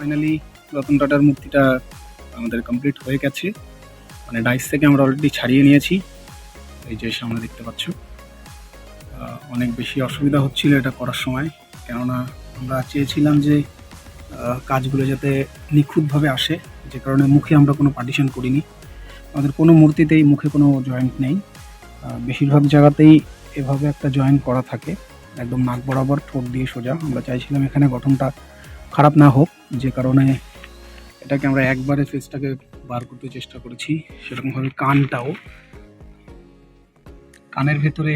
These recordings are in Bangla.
ফাইনালি রতন টাটার মূর্তিটা আমাদের কমপ্লিট হয়ে গেছে। মানে ডাইস থেকে আমরা অলরেডি ছাড়িয়ে নিয়েছি। এই যে সামনে দেখতে পাচ্ছ, অনেক বেশি অসুবিধা হচ্ছিল এটা করার সময়, কেননা আমরা চেয়েছিলাম যে কাজগুলো যাতে নিখুঁতভাবে আসে, যে কারণে মুখে আমরা কোনো পার্টিশন করিনি। আমাদের কোনো মূর্তিতেই মুখে কোনো জয়েন্ট নেই, বেশিরভাগ জায়গাতেই এভাবে একটা জয়েন্ট করা থাকে, একদম নাক বরাবর, ঠোঁট দিয়ে সোজা। আমরা চাইছিলাম এখানে গঠনটা খারাপ না হোক, যে কারণে এটাকে আমরা একবারে ফেসটাকে বার করতে চেষ্টা করেছি। সেরকমভাবে কানের ভেতরে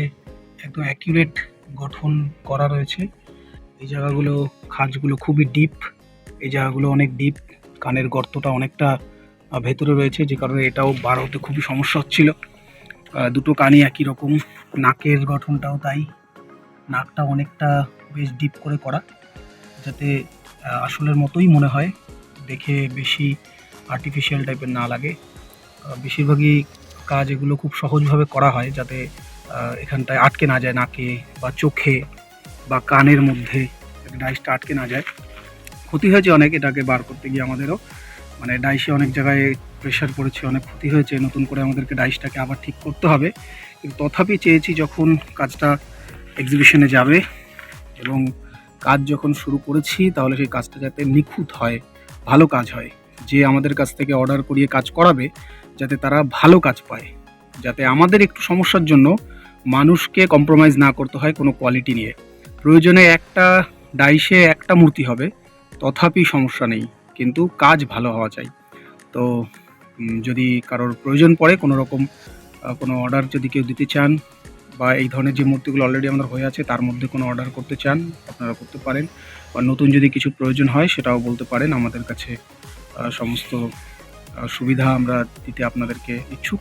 একদম অ্যাকিউরেট গঠন করা রয়েছে। এই জায়গাগুলো, খাঁজগুলো খুবই ডিপ, এই জায়গাগুলো অনেক ডিপ, কানের গর্তটা অনেকটা ভেতরে রয়েছে, যে কারণে এটাও বার হতে খুবই সমস্যা হচ্ছিল। দুটো কানই একই রকম, নাকের গঠনটাও তাই, নাকটা অনেকটা বেশ ডিপ করে করা, যাতে আসলের মতোই মনে হয়, দেখে বেশি আর্টিফিশিয়াল টাইপের না লাগে। বেশিরভাগই কাজ এগুলো খুব সহজভাবে করা হয়, যাতে এখানটায় আটকে না যায়, নাকে বা চোখে বা কানের মধ্যে ডাইসটা আটকে না যায়। ক্ষতি হয়েছে অনেক এটাকে বার করতে গিয়ে আমাদেরও, মানে ডাইসে অনেক জায়গায় প্রেশার পড়েছে, অনেক ক্ষতি হয়েছে, নতুন করে আমাদেরকে ডাইসটাকে আবার ঠিক করতে হবে। কিন্তু তথাপি চেয়েছি যখন কাজটা এক্সিবিশনে যাবে এবং কাজ যখন শুরু করেছি, তাহলে সেই কাজটা যাতে নিখুঁত হয়, ভালো কাজ হয়। যে আমাদের কাছ থেকে অর্ডার করিয়ে কাজ করাবে, যাতে তারা ভালো কাজ পায়, যাতে আমাদের একটু সমস্যার জন্য মানুষকে কম্প্রোমাইজ না করতে হয় কোনো কোয়ালিটি নিয়ে। প্রয়োজনে একটা ডাইসে একটা মূর্তি হবে, তথাপি সমস্যা নেই, কিন্তু কাজ ভালো হওয়া চাই। তো যদি কারোর প্রয়োজন পড়ে কোনো রকম কোনো অর্ডার যদি কেউ দিতে চান, বা এই ধরনের যে মূর্তিগুলো অলরেডি আমাদের হয়ে আছে তার মধ্যে কোনো অর্ডার করতে চান, আপনারা করতে পারেন। বা নতুন যদি কিছু প্রয়োজন হয় সেটাও বলতে পারেন। আমাদের কাছে সমস্ত সুবিধা আমরা দিতে আপনাদেরকে ইচ্ছুক।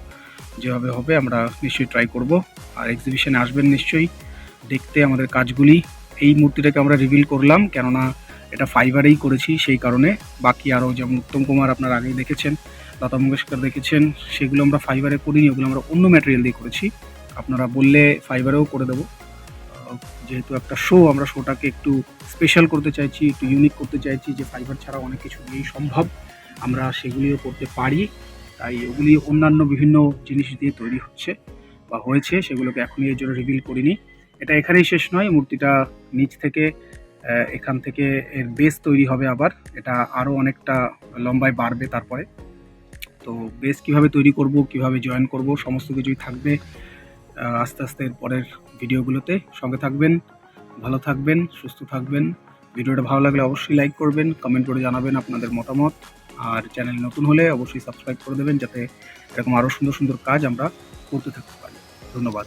যেভাবে হবে আমরা নিশ্চয়ই ট্রাই করব। আর এক্সিবিশনে আসবেন নিশ্চয়ই দেখতে আমাদের কাজগুলি। এই মূর্তিটাকে আমরা রিভিল করলাম কেননা এটা ফাইবারেই করেছি, সেই কারণে। বাকি আরও যেমন উত্তম কুমার আপনারা আগেই দেখেছেন, লতা মঙ্গেশকর দেখেছেন, সেগুলো আমরা ফাইবারে করিনি, ওগুলো আমরা অন্য ম্যাটেরিয়াল দিয়ে করেছি। আপনারা বললে ফাইবারেও করে দেবো। যেহেতু একটা শো, আমরা শোটাকে একটু স্পেশাল করতে চাইছি, একটু ইউনিক করতে চাইছি, যে ফাইবার ছাড়া অনেক কিছু দিয়েই সম্ভব, আমরা সেগুলিও করতে পারি। তাই ওগুলি অন্যান্য বিভিন্ন জিনিস দিয়ে তৈরি হচ্ছে বা হয়েছে, সেগুলোকে এখনই এর জন্য রিভিল করিনি। এটা এখানেই শেষ নয়, মূর্তিটা নিচ থেকে এখান থেকে এর বেস তৈরি হবে, আবার এটা আরও অনেকটা লম্বায় বাড়বে তারপরে। তো বেস কীভাবে তৈরি করব, কীভাবে জয়েন করব, সমস্ত কিছুই থাকবে আস্তে আস্তে পরের ভিডিওগুলোতে। সঙ্গে থাকবেন, ভালো থাকবেন, সুস্থ থাকবেন। ভিডিওটা ভালো লাগলে অবশ্যই লাইক করবেন, কমেন্ট করে জানাবেন আপনাদের মতামত। আর চ্যানেল নতুন হলে অবশ্যই সাবস্ক্রাইব করে দেবেন, যাতে এরকম আরও সুন্দর সুন্দর কাজ আমরা করতে থাকতে পারি। ধন্যবাদ।